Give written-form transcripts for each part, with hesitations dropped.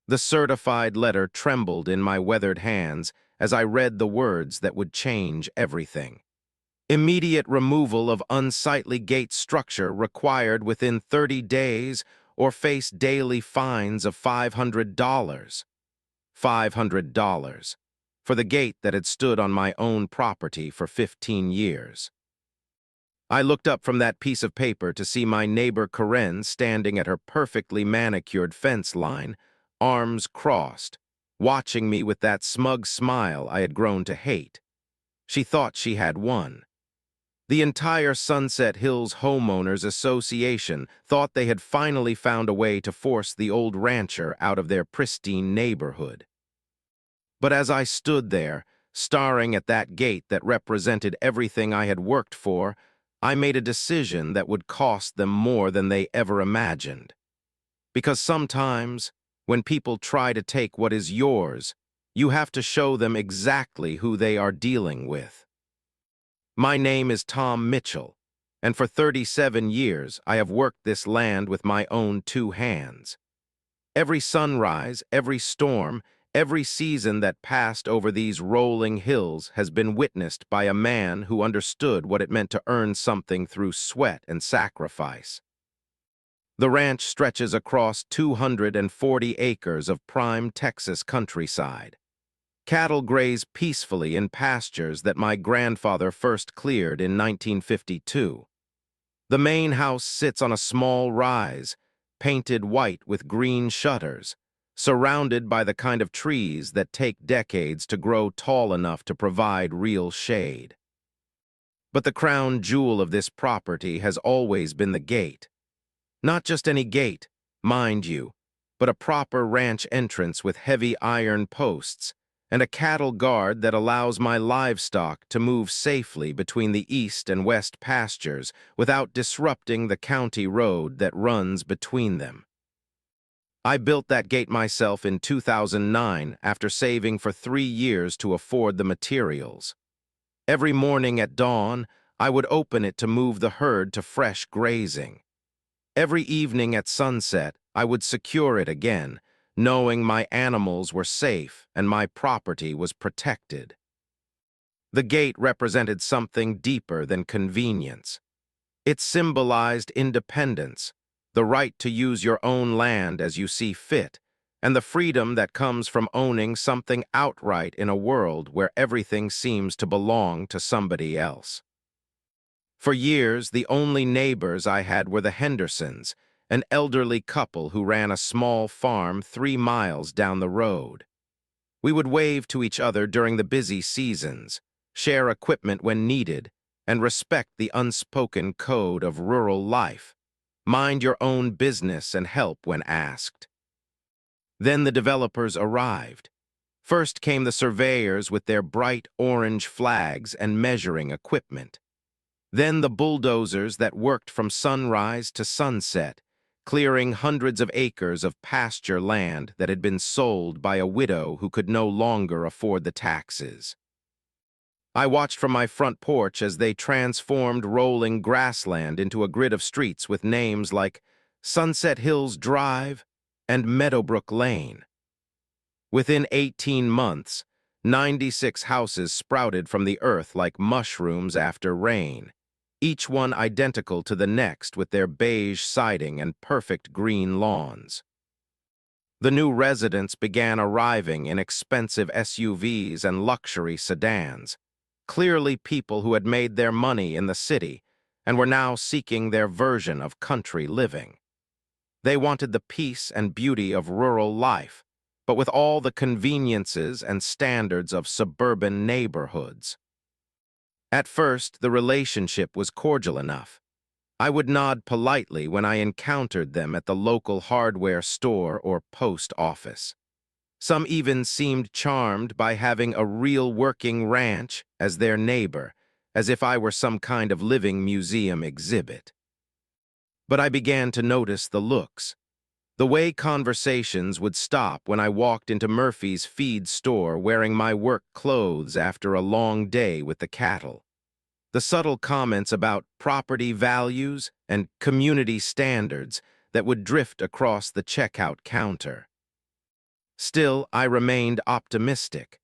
The certified letter trembled in my weathered hands as I read the words that would change everything. Immediate removal of unsightly gate structure required within 30 days or face daily fines of $500. $500 for the gate that had stood on my own property for 15 years. I looked up from that piece of paper to see my neighbor Karen standing at her perfectly manicured fence line, arms crossed, watching me with that smug smile I had grown to hate. She thought she had won. The entire Sunset Hills Homeowners Association thought they had finally found a way to force the old rancher out of their pristine neighborhood. But as I stood there, staring at that gate that represented everything I had worked for, I made a decision that would cost them more than they ever imagined. Because sometimes, when people try to take what is yours, you have to show them exactly who they are dealing with. My name is Tom Mitchell, and for 37 years I have worked this land with my own two hands. Every sunrise, every storm, every season that passed over these rolling hills has been witnessed by a man who understood what it meant to earn something through sweat and sacrifice. The ranch stretches across 240 acres of prime Texas countryside. Cattle graze peacefully in pastures that my grandfather first cleared in 1952. The main house sits on a small rise, painted white with green shutters, surrounded by the kind of trees that take decades to grow tall enough to provide real shade. But the crown jewel of this property has always been the gate. Not just any gate, mind you, but a proper ranch entrance with heavy iron posts and a cattle guard that allows my livestock to move safely between the east and west pastures without disrupting the county road that runs between them. I built that gate myself in 2009 after saving for 3 years to afford the materials. Every morning at dawn, I would open it to move the herd to fresh grazing. Every evening at sunset, I would secure it again, knowing my animals were safe and my property was protected. The gate represented something deeper than convenience. It symbolized independence, the right to use your own land as you see fit, and the freedom that comes from owning something outright in a world where everything seems to belong to somebody else. For years, the only neighbors I had were the Hendersons, an elderly couple who ran a small farm 3 miles down the road. We would wave to each other during the busy seasons, share equipment when needed, and respect the unspoken code of rural life. Mind your own business and help when asked. Then the developers arrived. First came the surveyors with their bright orange flags and measuring equipment. Then the bulldozers that worked from sunrise to sunset, clearing hundreds of acres of pasture land that had been sold by a widow who could no longer afford the taxes. I watched from my front porch as they transformed rolling grassland into a grid of streets with names like Sunset Hills Drive and Meadowbrook Lane. Within 18 months, 96 houses sprouted from the earth like mushrooms after rain, each one identical to the next with their beige siding and perfect green lawns. The new residents began arriving in expensive SUVs and luxury sedans, clearly people who had made their money in the city and were now seeking their version of country living. They wanted the peace and beauty of rural life, but with all the conveniences and standards of suburban neighborhoods. At first, the relationship was cordial enough. I would nod politely when I encountered them at the local hardware store or post office. Some even seemed charmed by having a real working ranch as their neighbor, as if I were some kind of living museum exhibit. But I began to notice the looks. The way conversations would stop when I walked into Murphy's feed store wearing my work clothes after a long day with the cattle. The subtle comments about property values and community standards that would drift across the checkout counter. Still, I remained optimistic.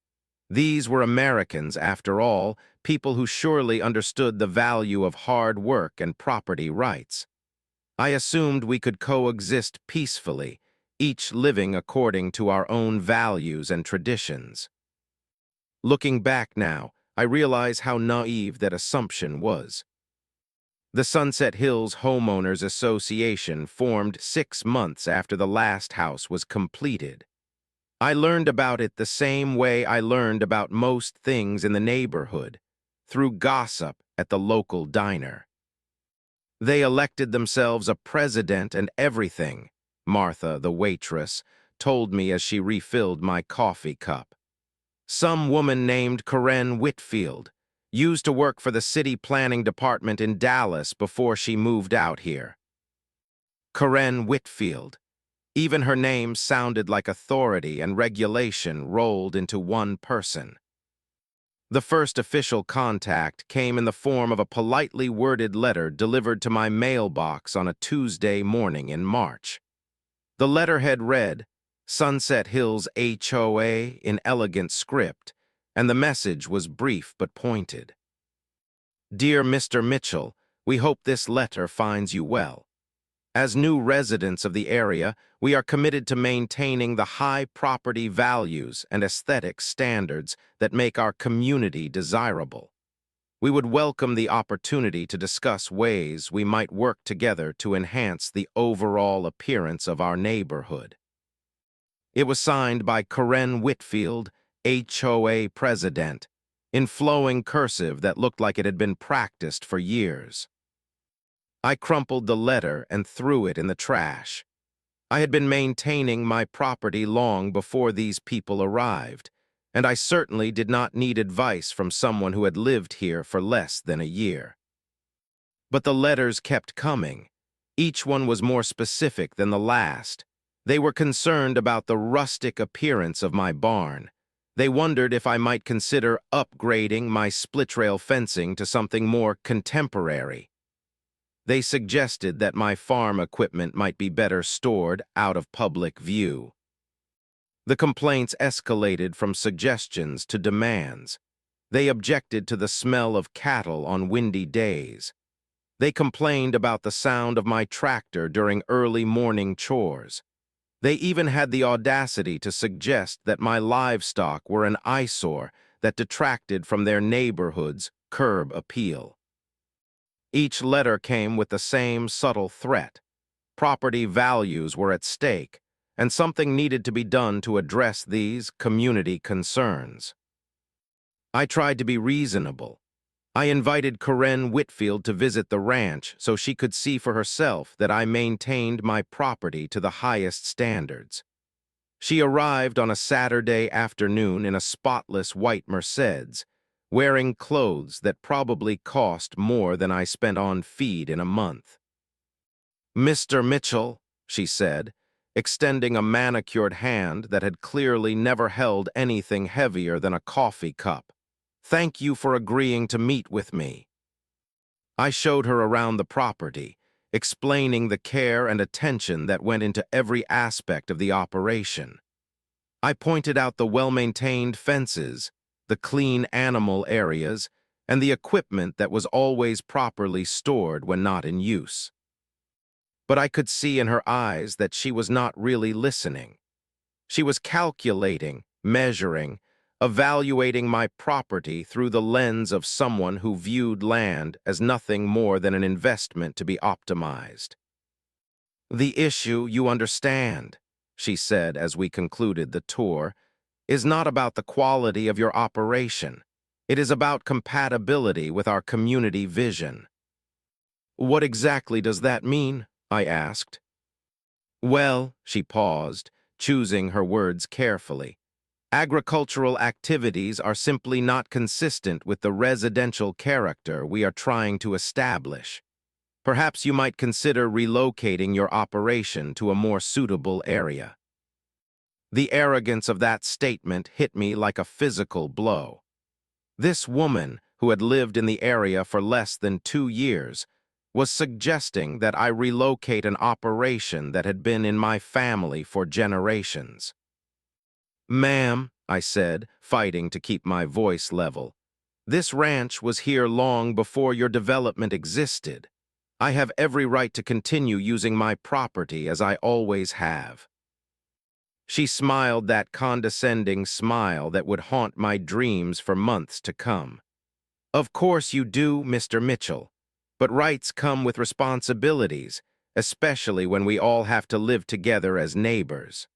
These were Americans, after all, people who surely understood the value of hard work and property rights. I assumed we could coexist peacefully, each living according to our own values and traditions. Looking back now, I realize how naive that assumption was. The Sunset Hills Homeowners Association formed 6 months after the last house was completed. I learned about it the same way I learned about most things in the neighborhood, through gossip at the local diner. They elected themselves a president and everything, Martha, the waitress, told me as she refilled my coffee cup. Some woman named Corinne Whitfield used to work for the city planning department in Dallas before she moved out here. Corinne Whitfield. Even her name sounded like authority and regulation rolled into one person. The first official contact came in the form of a politely worded letter delivered to my mailbox on a Tuesday morning in March. The letterhead read, Sunset Hills HOA in elegant script, and the message was brief but pointed. Dear Mr. Mitchell, we hope this letter finds you well. As new residents of the area, we are committed to maintaining the high property values and aesthetic standards that make our community desirable. We would welcome the opportunity to discuss ways we might work together to enhance the overall appearance of our neighborhood. It was signed by Corinne Whitfield, HOA President, in flowing cursive that looked like it had been practiced for years. I crumpled the letter and threw it in the trash. I had been maintaining my property long before these people arrived, and I certainly did not need advice from someone who had lived here for less than a year. But the letters kept coming. Each one was more specific than the last. They were concerned about the rustic appearance of my barn. They wondered if I might consider upgrading my split-rail fencing to something more contemporary. They suggested that my farm equipment might be better stored out of public view. The complaints escalated from suggestions to demands. They objected to the smell of cattle on windy days. They complained about the sound of my tractor during early morning chores. They even had the audacity to suggest that my livestock were an eyesore that detracted from their neighborhood's curb appeal. Each letter came with the same subtle threat. Property values were at stake, and something needed to be done to address these community concerns. I tried to be reasonable. I invited Corinne Whitfield to visit the ranch so she could see for herself that I maintained my property to the highest standards. She arrived on a Saturday afternoon in a spotless white Mercedes, wearing clothes that probably cost more than I spent on feed in a month. Mr. Mitchell, she said, extending a manicured hand that had clearly never held anything heavier than a coffee cup. Thank you for agreeing to meet with me. I showed her around the property, explaining the care and attention that went into every aspect of the operation. I pointed out the well-maintained fences, the clean animal areas, and the equipment that was always properly stored when not in use. But I could see in her eyes that she was not really listening. She was calculating, measuring, evaluating my property through the lens of someone who viewed land as nothing more than an investment to be optimized. The issue, you understand, she said as we concluded the tour, is not about the quality of your operation. It is about compatibility with our community vision. What exactly does that mean? I asked. Well, she paused, choosing her words carefully. Agricultural activities are simply not consistent with the residential character we are trying to establish. Perhaps you might consider relocating your operation to a more suitable area. The arrogance of that statement hit me like a physical blow. This woman, who had lived in the area for less than 2 years, was suggesting that I relocate an operation that had been in my family for generations. Ma'am, I said, fighting to keep my voice level, this ranch was here long before your development existed. I have every right to continue using my property as I always have. She smiled that condescending smile that would haunt my dreams for months to come. Of course you do, Mr. Mitchell, but rights come with responsibilities, especially when we all have to live together as neighbors.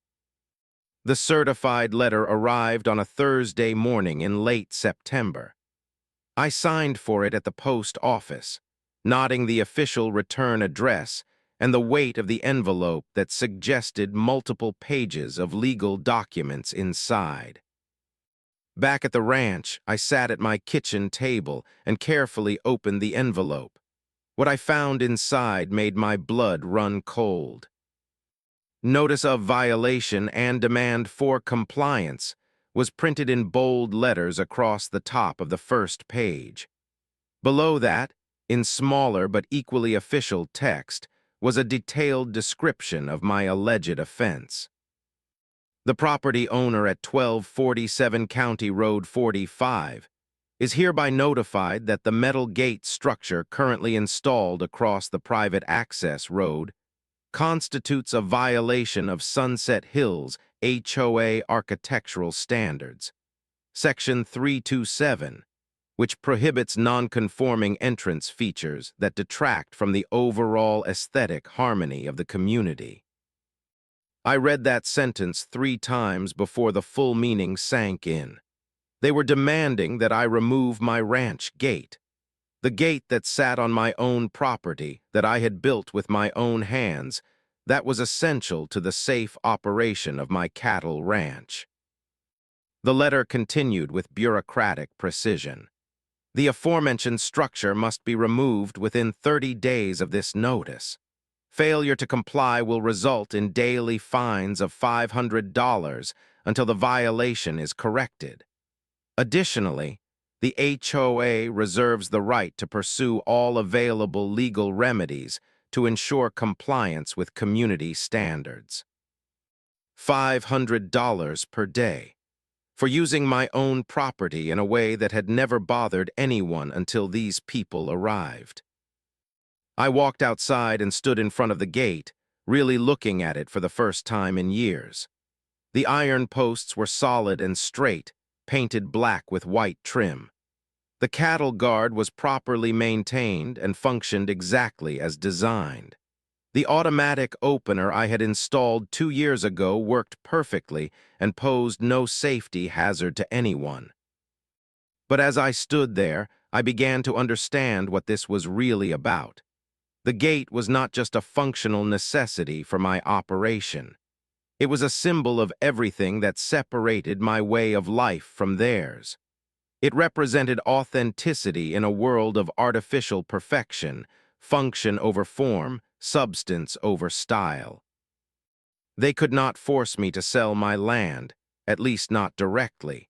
The certified letter arrived on a Thursday morning in late September. I signed for it at the post office, nodding the official return address and the weight of the envelope that suggested multiple pages of legal documents inside. Back at the ranch, I sat at my kitchen table and carefully opened the envelope. What I found inside made my blood run cold. Notice of violation and demand for compliance was printed in bold letters across the top of the first page. Below that, in smaller but equally official text, was a detailed description of my alleged offense. The property owner at 1247 County Road 45 is hereby notified that the metal gate structure currently installed across the private access road constitutes a violation of Sunset Hills HOA architectural standards, Section 327, which prohibits non-conforming entrance features that detract from the overall aesthetic harmony of the community. I read that sentence 3 times before the full meaning sank in. They were demanding that I remove my ranch gate, the gate that sat on my own property that I had built with my own hands, that was essential to the safe operation of my cattle ranch. The letter continued with bureaucratic precision. The aforementioned structure must be removed within 30 days of this notice. Failure to comply will result in daily fines of $500 until the violation is corrected. Additionally, the HOA reserves the right to pursue all available legal remedies to ensure compliance with community standards. $500 per day for using my own property in a way that had never bothered anyone until these people arrived. I walked outside and stood in front of the gate, really looking at it for the first time in years. The iron posts were solid and straight, painted black with white trim. The cattle guard was properly maintained and functioned exactly as designed. The automatic opener I had installed 2 years ago worked perfectly and posed no safety hazard to anyone. But as I stood there, I began to understand what this was really about. The gate was not just a functional necessity for my operation. It was a symbol of everything that separated my way of life from theirs. It represented authenticity in a world of artificial perfection, function over form, substance over style. They could not force me to sell my land, at least not directly.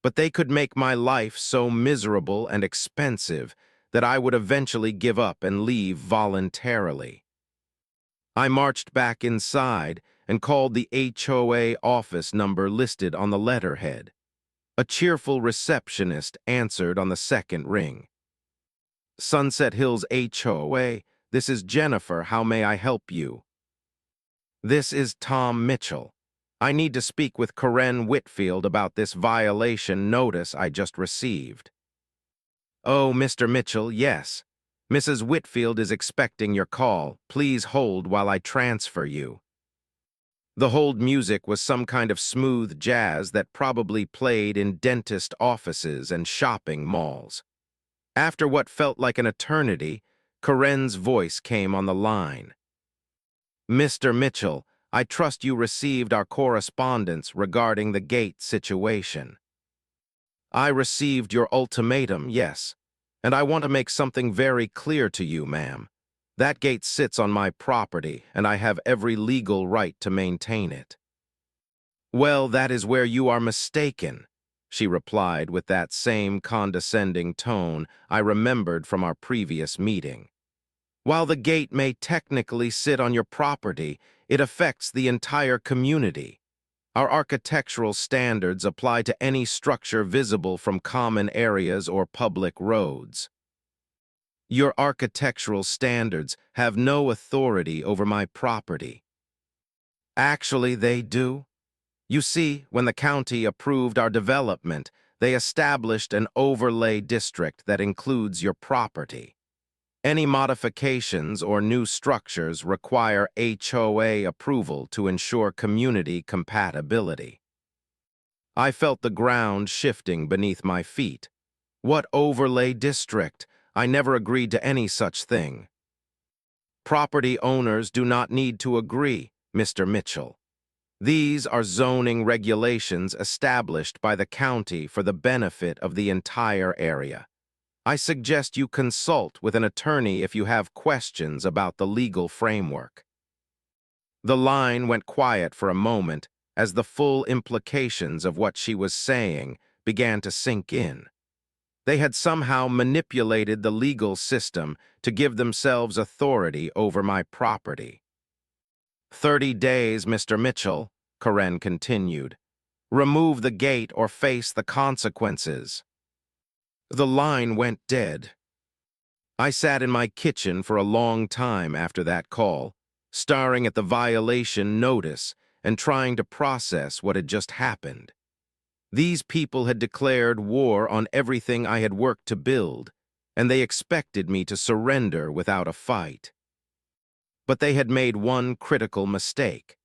But they could make my life so miserable and expensive that I would eventually give up and leave voluntarily. I marched back inside and called the HOA office number listed on the letterhead. A cheerful receptionist answered on the second ring. Sunset Hills HOA, this is Jennifer. How may I help you? This is Tom Mitchell. I need to speak with Karen Whitfield about this violation notice I just received. Oh, Mr. Mitchell, yes. Mrs. Whitfield is expecting your call. Please hold while I transfer you. The hold music was some kind of smooth jazz that probably played in dentist offices and shopping malls. After what felt like an eternity, Karen's voice came on the line. Mr. Mitchell, I trust you received our correspondence regarding the gate situation. I received your ultimatum, yes, and I want to make something very clear to you, ma'am. That gate sits on my property, and I have every legal right to maintain it. Well, that is where you are mistaken, she replied with that same condescending tone I remembered from our previous meeting. While the gate may technically sit on your property, it affects the entire community. Our architectural standards apply to any structure visible from common areas or public roads. Your architectural standards have no authority over my property. Actually, they do. You see, when the county approved our development, they established an overlay district that includes your property. Any modifications or new structures require HOA approval to ensure community compatibility. I felt the ground shifting beneath my feet. What overlay district? I never agreed to any such thing. Property owners do not need to agree, Mr. Mitchell. These are zoning regulations established by the county for the benefit of the entire area. I suggest you consult with an attorney if you have questions about the legal framework. The line went quiet for a moment as the full implications of what she was saying began to sink in. They had somehow manipulated the legal system to give themselves authority over my property. 30 days, Mr. Mitchell, Karen continued. Remove the gate or face the consequences. The line went dead. I sat in my kitchen for a long time after that call, staring at the violation notice and trying to process what had just happened. These people had declared war on everything I had worked to build, and they expected me to surrender without a fight. But they had made one critical mistake.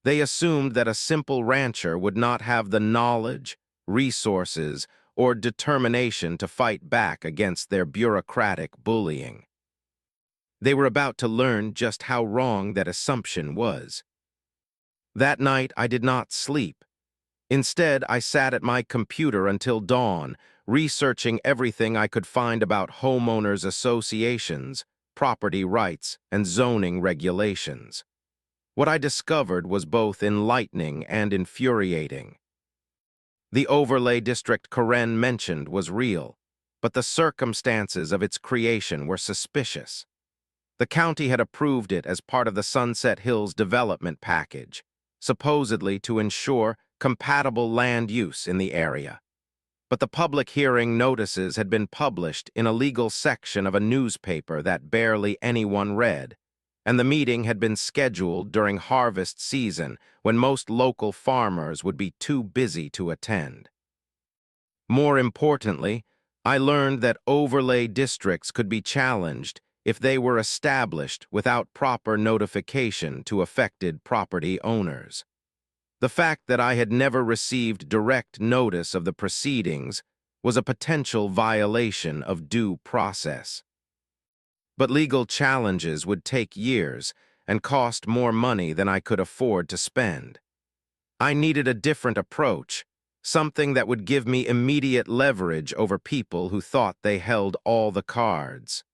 They assumed that a simple rancher would not have the knowledge, resources, or determination to fight back against their bureaucratic bullying. They were about to learn just how wrong that assumption was. That night, I did not sleep. Instead, I sat at my computer until dawn, researching everything I could find about homeowners associations, property rights, and zoning regulations. What I discovered was both enlightening and infuriating. The overlay district Karen mentioned was real, but the circumstances of its creation were suspicious. The county had approved it as part of the Sunset Hills development package, supposedly to ensure compatible land use in the area. But the public hearing notices had been published in a legal section of a newspaper that barely anyone read, and the meeting had been scheduled during harvest season when most local farmers would be too busy to attend. More importantly, I learned that overlay districts could be challenged if they were established without proper notification to affected property owners. The fact that I had never received direct notice of the proceedings was a potential violation of due process. But legal challenges would take years and cost more money than I could afford to spend. I needed a different approach, something that would give me immediate leverage over people who thought they held all the cards.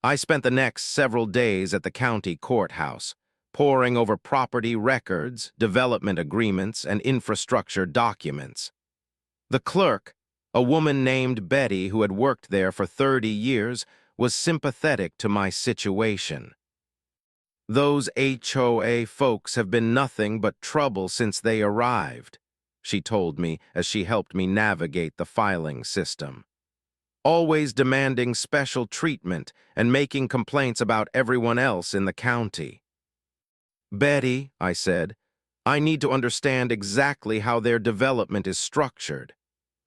I spent the next several days at the county courthouse, poring over property records, development agreements, and infrastructure documents. The clerk, a woman named Betty who had worked there for 30 years, was sympathetic to my situation. Those HOA folks have been nothing but trouble since they arrived, she told me as she helped me navigate the filing system. Always demanding special treatment and making complaints about everyone else in the county. Betty, I said, I need to understand exactly how their development is structured.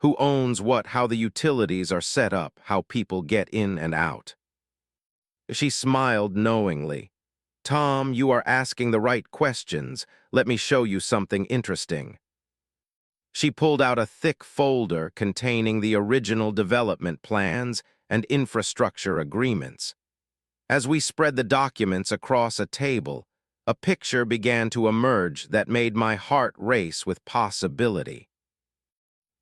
Who owns what, how the utilities are set up, how people get in and out. She smiled knowingly. Tom, you are asking the right questions. Let me show you something interesting. She pulled out a thick folder containing the original development plans and infrastructure agreements. As we spread the documents across a table, a picture began to emerge that made my heart race with possibility.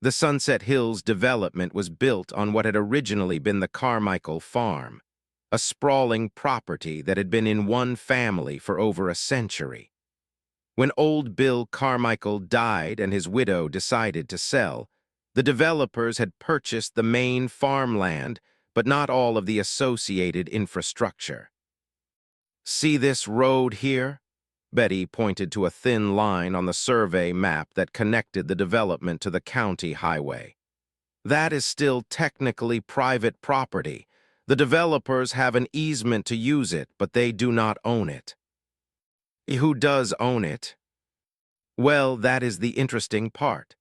The Sunset Hills development was built on what had originally been the Carmichael farm, a sprawling property that had been in one family for over a century. When old Bill Carmichael died and his widow decided to sell, the developers had purchased the main farmland, but not all of the associated infrastructure. See this road here? Betty pointed to a thin line on the survey map that connected the development to the county highway. That is still technically private property. The developers have an easement to use it, but they do not own it. Who does own it? Well, that is the interesting part.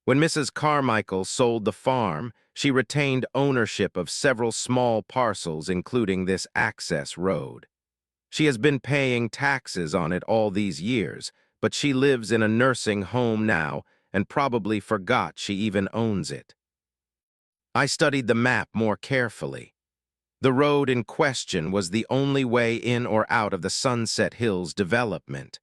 When Mrs. Carmichael sold the farm, she retained ownership of several small parcels, including this access road. She has been paying taxes on it all these years, but she lives in a nursing home now and probably forgot she even owns it. I studied the map more carefully. The road in question was the only way in or out of the Sunset Hills development.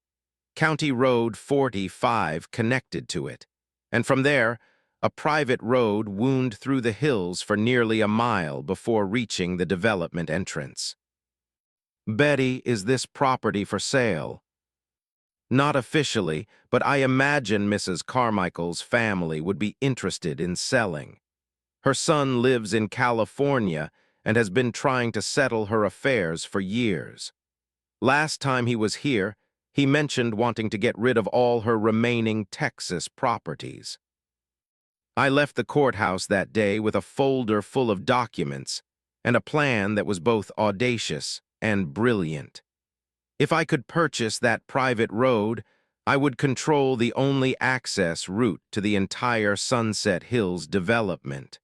County Road 45 connected to it, and from there, a private road wound through the hills for nearly a mile before reaching the development entrance. Betty, is this property for sale? Not officially, but I imagine Mrs. Carmichael's family would be interested in selling. Her son lives in California and has been trying to settle her affairs for years. Last time he was here, he mentioned wanting to get rid of all her remaining Texas properties. I left the courthouse that day with a folder full of documents and a plan that was both audacious and brilliant. If I could purchase that private road, I would control the only access route to the entire Sunset Hills development.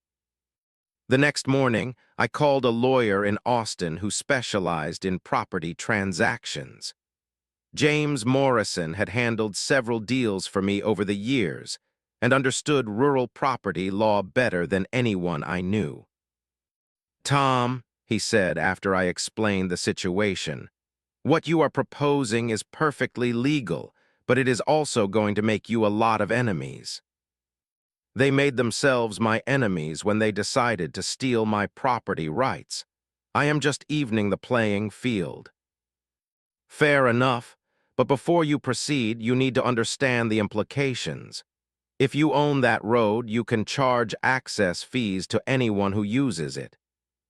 The next morning, I called a lawyer in Austin who specialized in property transactions. James Morrison had handled several deals for me over the years and understood rural property law better than anyone I knew. "Tom," he said after I explained the situation, "what you are proposing is perfectly legal, but it is also going to make you a lot of enemies." They made themselves my enemies when they decided to steal my property rights. I am just evening the playing field. Fair enough, but before you proceed, you need to understand the implications. If you own that road, you can charge access fees to anyone who uses it.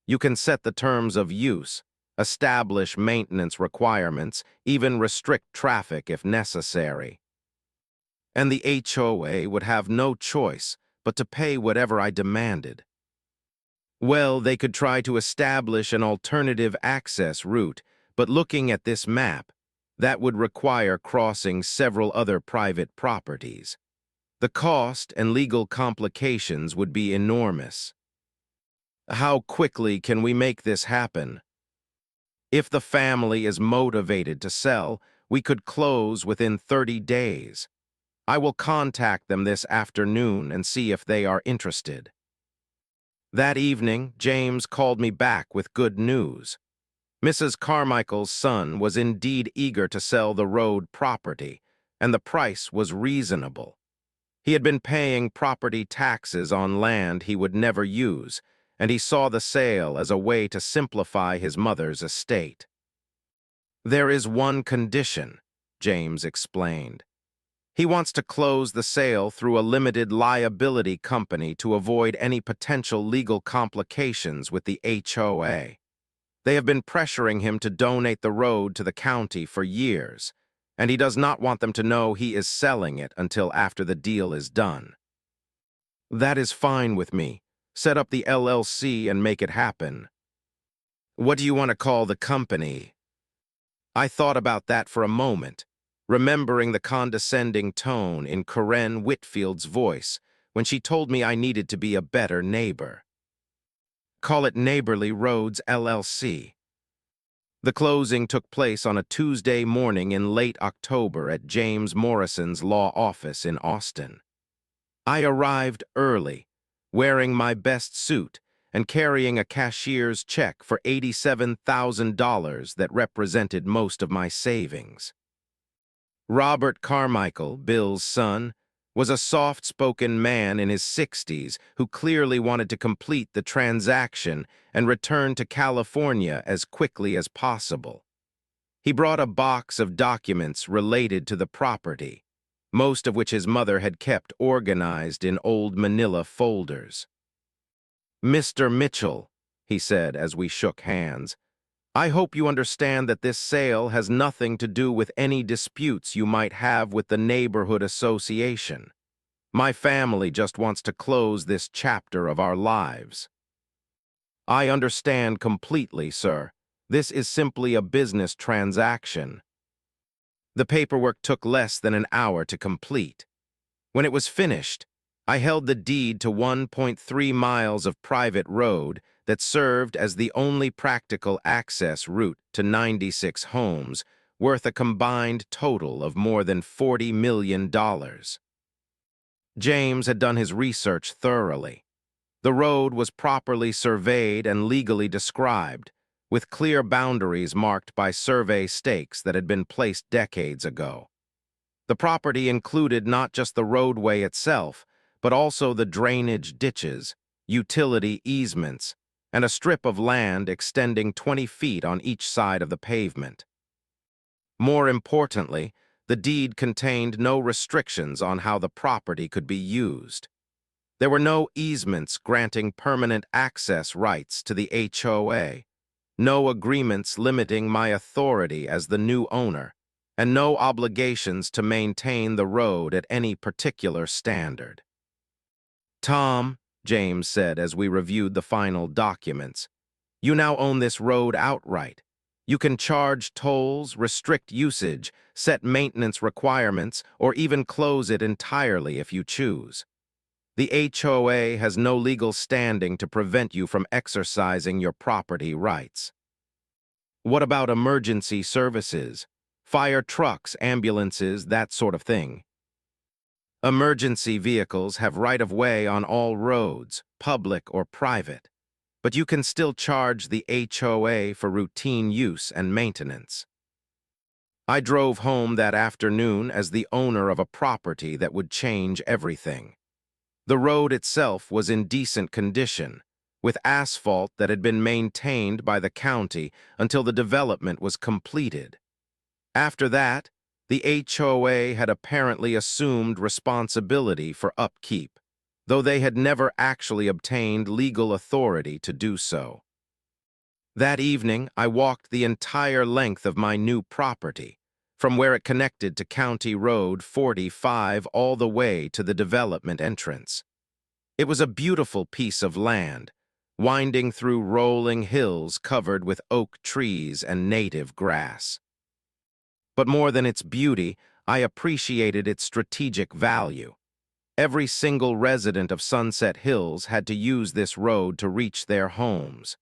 You can set the terms of use, establish maintenance requirements, even restrict traffic if necessary. And the HOA would have no choice but to pay whatever I demanded. Well, they could try to establish an alternative access route, but looking at this map, that would require crossing several other private properties. The cost and legal complications would be enormous. How quickly can we make this happen? If the family is motivated to sell, we could close within 30 days. I will contact them this afternoon and see if they are interested. That evening, James called me back with good news. Mrs. Carmichael's son was indeed eager to sell the road property, and the price was reasonable. He had been paying property taxes on land he would never use, and he saw the sale as a way to simplify his mother's estate. "There is one condition," James explained. "He wants to close the sale through a limited liability company to avoid any potential legal complications with the HOA. They have been pressuring him to donate the road to the county for years, and he does not want them to know he is selling it until after the deal is done." "That is fine with me. Set up the LLC and make it happen." "What do you want to call the company?" I thought about that for a moment, remembering the condescending tone in Corinne Whitfield's voice when she told me I needed to be a better neighbor. "Call it Neighborly Roads LLC. The closing took place on a Tuesday morning in late October at James Morrison's law office in Austin. I arrived early, wearing my best suit and carrying a cashier's check for $87,000 that represented most of my savings. Robert Carmichael, Bill's son, was a soft-spoken man in his 60s who clearly wanted to complete the transaction and return to California as quickly as possible. He brought a box of documents related to the property, most of which his mother had kept organized in old manila folders. "Mr. Mitchell," he said as we shook hands, I hope you understand that this sale has nothing to do with any disputes you might have with the neighborhood association. My family just wants to close this chapter of our lives. I understand completely, sir. This is simply a business transaction. The paperwork took less than an hour to complete. When it was finished, I held the deed to 1.3 miles of private road that served as the only practical access route to 96 homes, worth a combined total of more than $40 million. James had done his research thoroughly. The road was properly surveyed and legally described, with clear boundaries marked by survey stakes that had been placed decades ago. The property included not just the roadway itself, but also the drainage ditches, utility easements, and a strip of land extending 20 feet on each side of the pavement. More importantly, the deed contained no restrictions on how the property could be used. There were no easements granting permanent access rights to the HOA, no agreements limiting my authority as the new owner, and no obligations to maintain the road at any particular standard. "Tom," James said as we reviewed the final documents, "you now own this road outright. You can charge tolls, restrict usage, set maintenance requirements, or even close it entirely if you choose. The HOA has no legal standing to prevent you from exercising your property rights." "What about emergency services? Fire trucks, ambulances, that sort of thing?" "Emergency vehicles have right-of-way on all roads, public or private, but you can still charge the HOA for routine use and maintenance." I drove home that afternoon as the owner of a property that would change everything. The road itself was in decent condition, with asphalt that had been maintained by the county until the development was completed. After that, the HOA had apparently assumed responsibility for upkeep, though they had never actually obtained legal authority to do so. That evening, I walked the entire length of my new property, from where it connected to County Road 45 all the way to the development entrance. It was a beautiful piece of land, winding through rolling hills covered with oak trees and native grass. But more than its beauty, I appreciated its strategic value. Every single resident of Sunset Hills had to use this road to reach their homes.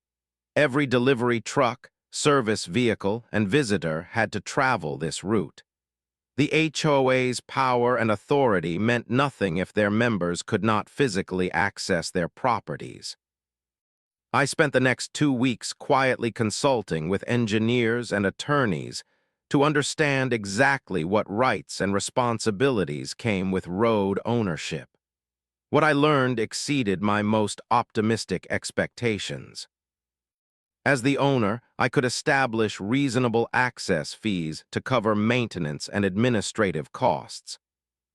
Every delivery truck, service vehicle, and visitor had to travel this route. The HOA's power and authority meant nothing if their members could not physically access their properties. I spent the next 2 weeks quietly consulting with engineers and attorneys to understand exactly what rights and responsibilities came with road ownership. What I learned exceeded my most optimistic expectations. As the owner, I could establish reasonable access fees to cover maintenance and administrative costs.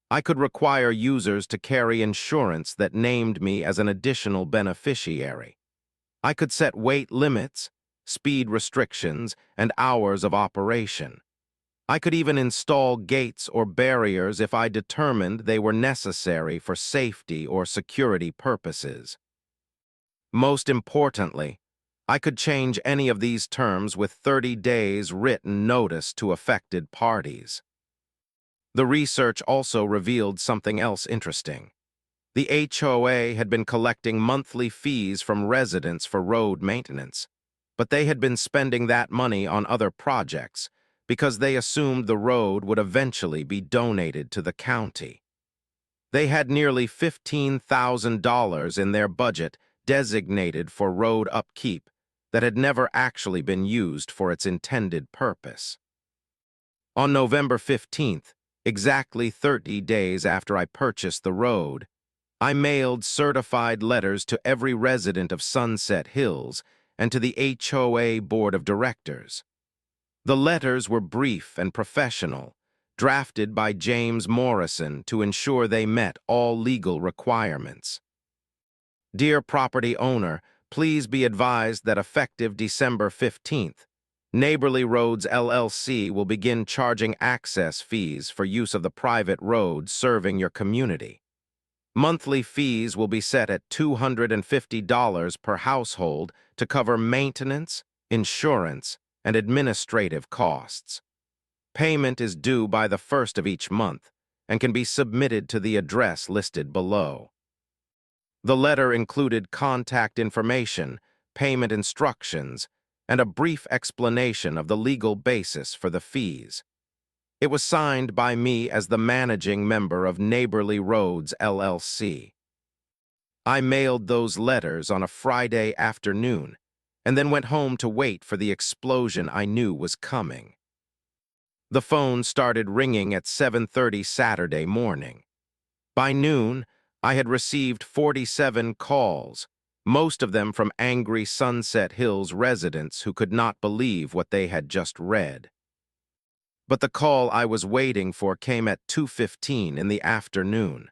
I could require users to carry insurance that named me as an additional beneficiary. I could set weight limits, speed restrictions, and hours of operation. I could even install gates or barriers if I determined they were necessary for safety or security purposes. Most importantly, I could change any of these terms with 30 days written notice to affected parties. The research also revealed something else interesting. The HOA had been collecting monthly fees from residents for road maintenance, but they had been spending that money on other projects because they assumed the road would eventually be donated to the county. They had nearly $15,000 in their budget designated for road upkeep that had never actually been used for its intended purpose. On November 15th, exactly 30 days after I purchased the road, I mailed certified letters to every resident of Sunset Hills and to the HOA Board of Directors. The letters were brief and professional, drafted by James Morrison to ensure they met all legal requirements. "Dear property owner, please be advised that effective December 15th, Neighborly Roads LLC will begin charging access fees for use of the private road serving your community. Monthly fees will be set at $250 per household to cover maintenance, insurance, and administrative costs. Payment is due by the 1st of each month and can be submitted to the address listed below. The letter included contact information, payment instructions, and a brief explanation of the legal basis for the fees. It was signed by me as the managing member of Neighborly Roads LLC. I mailed those letters on a Friday afternoon and then went home to wait for the explosion I knew was coming. The phone started ringing at 7:30 Saturday morning. By noon, I had received 47 calls, most of them from angry Sunset Hills residents who could not believe what they had just read. But the call I was waiting for came at 2:15 in the afternoon.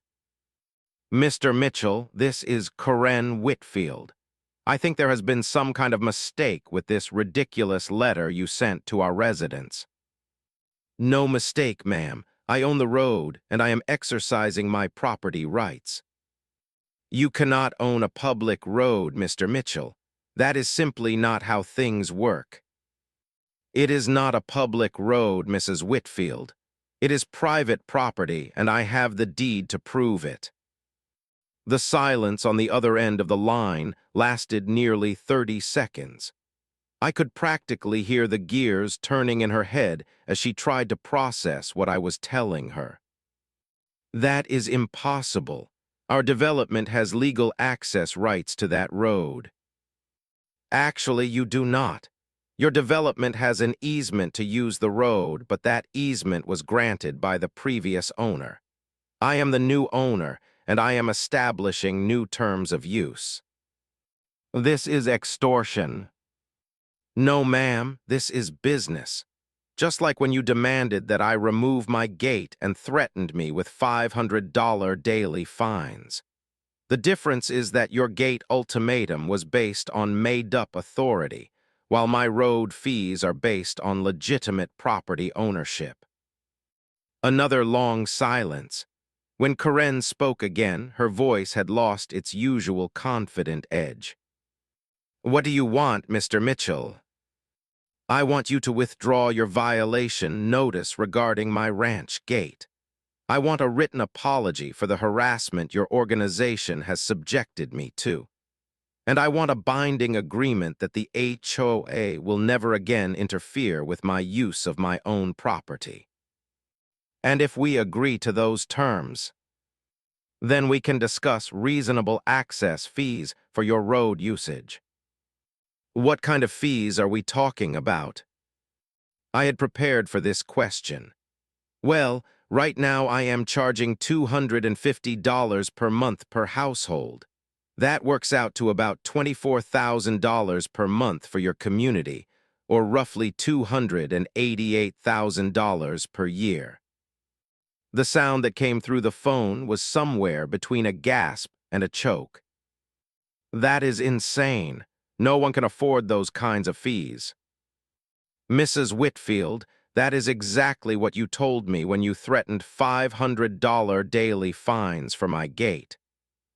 "Mr. Mitchell, this is Corinne Whitfield. I think there has been some kind of mistake with this ridiculous letter you sent to our residents." "No mistake, ma'am. I own the road, and I am exercising my property rights." "You cannot own a public road, Mr. Mitchell. That is simply not how things work." "It is not a public road, Mrs. Whitfield. It is private property, and I have the deed to prove it." The silence on the other end of the line lasted nearly 30 seconds. I could practically hear the gears turning in her head as she tried to process what I was telling her. "That is impossible. Our development has legal access rights to that road." "Actually, you do not. Your development has an easement to use the road, but that easement was granted by the previous owner. I am the new owner, and I am establishing new terms of use." "This is extortion." "No, ma'am, this is business. Just like when you demanded that I remove my gate and threatened me with $500 daily fines. The difference is that your gate ultimatum was based on made-up authority, while my road fees are based on legitimate property ownership." Another long silence. When Corinne spoke again, her voice had lost its usual confident edge. "What do you want, Mr. Mitchell?" "I want you to withdraw your violation notice regarding my ranch gate. I want a written apology for the harassment your organization has subjected me to. And I want a binding agreement that the HOA will never again interfere with my use of my own property. And if we agree to those terms, then we can discuss reasonable access fees for your road usage." "What kind of fees are we talking about?" I had prepared for this question. "Well, right now I am charging $250 per month per household. That works out to about $24,000 per month for your community, or roughly $288,000 per year." The sound that came through the phone was somewhere between a gasp and a choke. "That is insane. No one can afford those kinds of fees." "Mrs. Whitfield, that is exactly what you told me when you threatened $500 daily fines for my gate.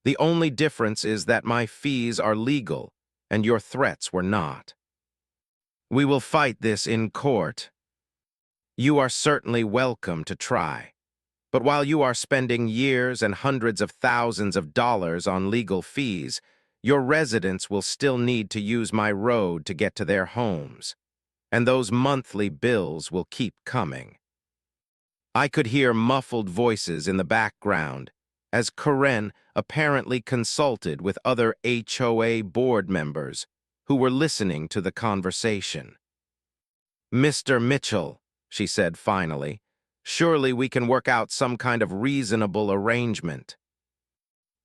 The only difference is that my fees are legal and your threats were not. We will fight this in court. You are certainly welcome to try. But while you are spending years and hundreds of thousands of dollars on legal fees, your residents will still need to use my road to get to their homes, and those monthly bills will keep coming." I could hear muffled voices in the background as Corinne apparently consulted with other HOA board members who were listening to the conversation. "Mr. Mitchell," she said finally, "surely we can work out some kind of reasonable arrangement.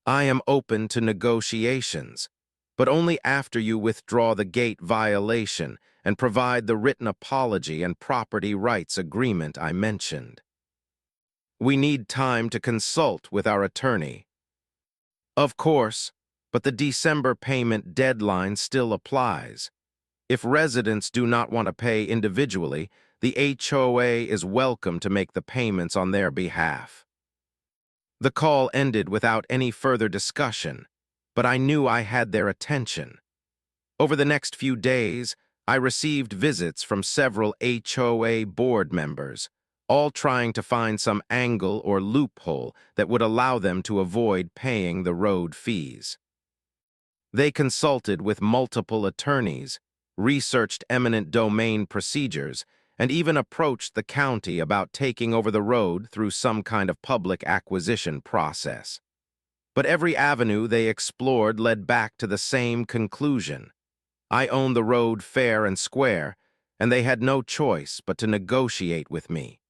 I am open to negotiations, but only after you withdraw the gate violation and provide the written apology and property rights agreement I mentioned. We need time to consult with our attorney." "Of course, but the December payment deadline still applies. If residents do not want to pay individually, the HOA is welcome to make the payments on their behalf. The call ended without any further discussion, but I knew I had their attention. Over the next few days, I received visits from several HOA board members, all trying to find some angle or loophole that would allow them to avoid paying the road fees. They consulted with multiple attorneys, researched eminent domain procedures, and even approached the county about taking over the road through some kind of public acquisition process. But every avenue they explored led back to the same conclusion. I owned the road fair and square, and they had no choice but to negotiate with me.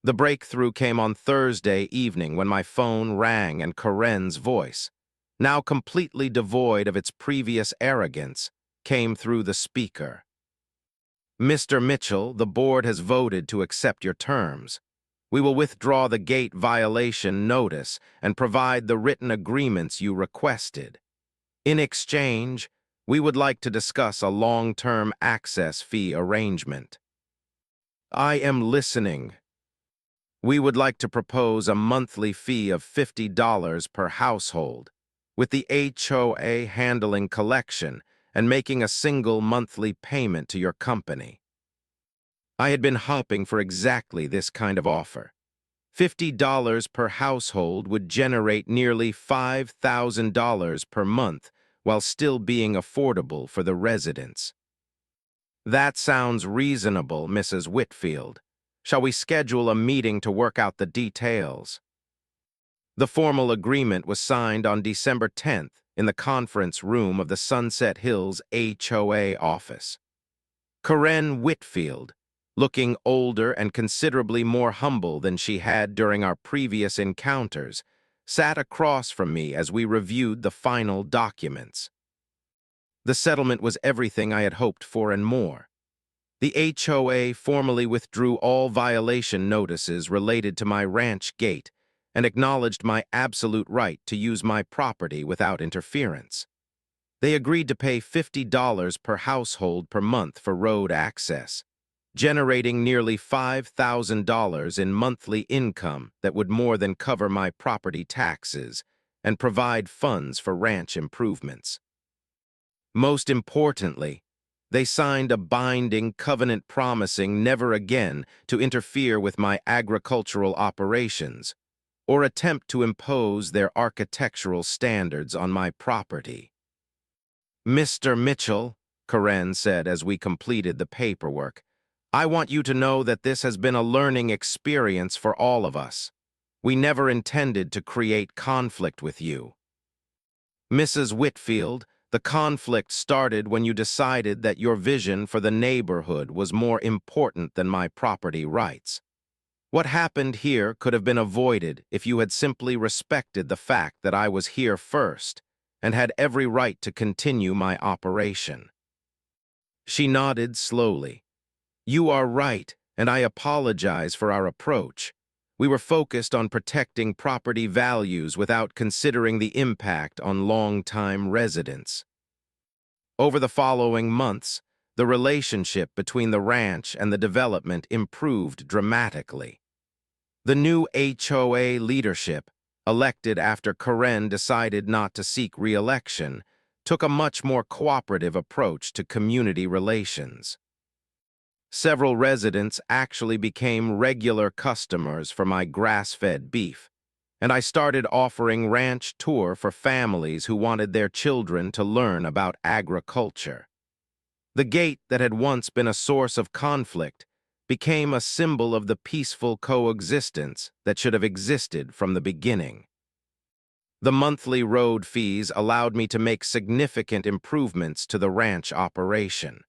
The breakthrough came on Thursday evening when my phone rang and Corinne's voice, now completely devoid of its previous arrogance, came through the speaker. "Mr. Mitchell, the board has voted to accept your terms. We will withdraw the gate violation notice and provide the written agreements you requested. In exchange, we would like to discuss a long-term access fee arrangement." "I am listening." "We would like to propose a monthly fee of $50 per household, with the HOA handling collection and making a single monthly payment to your company." I had been hoping for exactly this kind of offer. $50 per household would generate nearly $5,000 per month while still being affordable for the residents. "That sounds reasonable, Mrs. Whitfield. Shall we schedule a meeting to work out the details?" The formal agreement was signed on December 10th in the conference room of the Sunset Hills HOA office. Corinne Whitfield, looking older and considerably more humble than she had during our previous encounters, sat across from me as we reviewed the final documents. The settlement was everything I had hoped for and more. The HOA formally withdrew all violation notices related to my ranch gate and acknowledged my absolute right to use my property without interference. They agreed to pay $50 per household per month for road access, generating nearly $5,000 in monthly income that would more than cover my property taxes and provide funds for ranch improvements. Most importantly, they signed a binding covenant promising never again to interfere with my agricultural operations or attempt to impose their architectural standards on my property. "Mr. Mitchell," Corinne said as we completed the paperwork, "I want you to know that this has been a learning experience for all of us. We never intended to create conflict with you." "Mrs. Whitfield, the conflict started when you decided that your vision for the neighborhood was more important than my property rights. What happened here could have been avoided if you had simply respected the fact that I was here first and had every right to continue my operation." She nodded slowly. "You are right, and I apologize for our approach. We were focused on protecting property values without considering the impact on long-time residents." Over the following months, the relationship between the ranch and the development improved dramatically. The new HOA leadership, elected after Corinne decided not to seek re-election, took a much more cooperative approach to community relations. Several residents actually became regular customers for my grass-fed beef, and I started offering ranch tour for families who wanted their children to learn about agriculture. The gate that had once been a source of conflict became a symbol of the peaceful coexistence that should have existed from the beginning. The monthly road fees allowed me to make significant improvements to the ranch operation.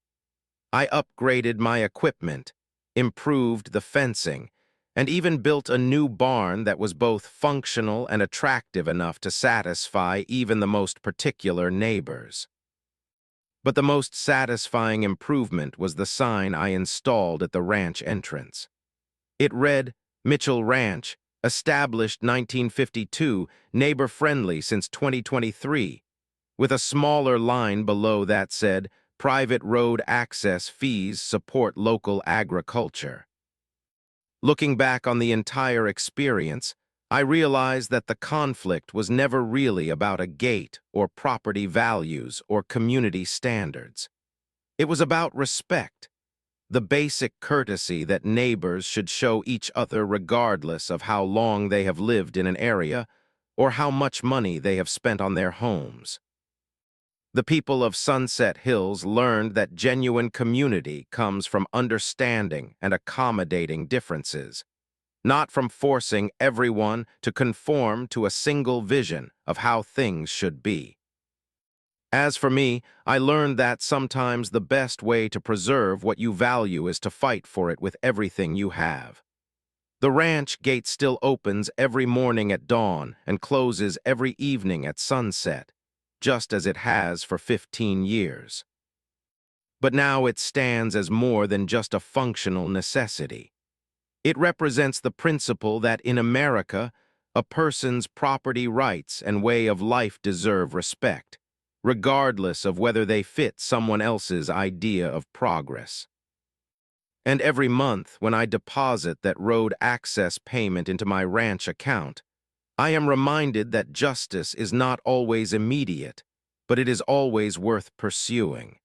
I upgraded my equipment, improved the fencing, and even built a new barn that was both functional and attractive enough to satisfy even the most particular neighbors. But the most satisfying improvement was the sign I installed at the ranch entrance. It read, "Mitchell Ranch, established 1952, neighbor-friendly since 2023, with a smaller line below that said, private road access fees support local agriculture. Looking back on the entire experience, I realized that the conflict was never really about a gate or property values or community standards. It was about respect, the basic courtesy that neighbors should show each other regardless of how long they have lived in an area or how much money they have spent on their homes. The people of Sunset Hills learned that genuine community comes from understanding and accommodating differences, not from forcing everyone to conform to a single vision of how things should be. As for me, I learned that sometimes the best way to preserve what you value is to fight for it with everything you have. The ranch gate still opens every morning at dawn and closes every evening at sunset, just as it has for 15 years. But now it stands as more than just a functional necessity. It represents the principle that in America, a person's property rights and way of life deserve respect, regardless of whether they fit someone else's idea of progress. And every month, when I deposit that road access payment into my ranch account, I am reminded that justice is not always immediate, but it is always worth pursuing.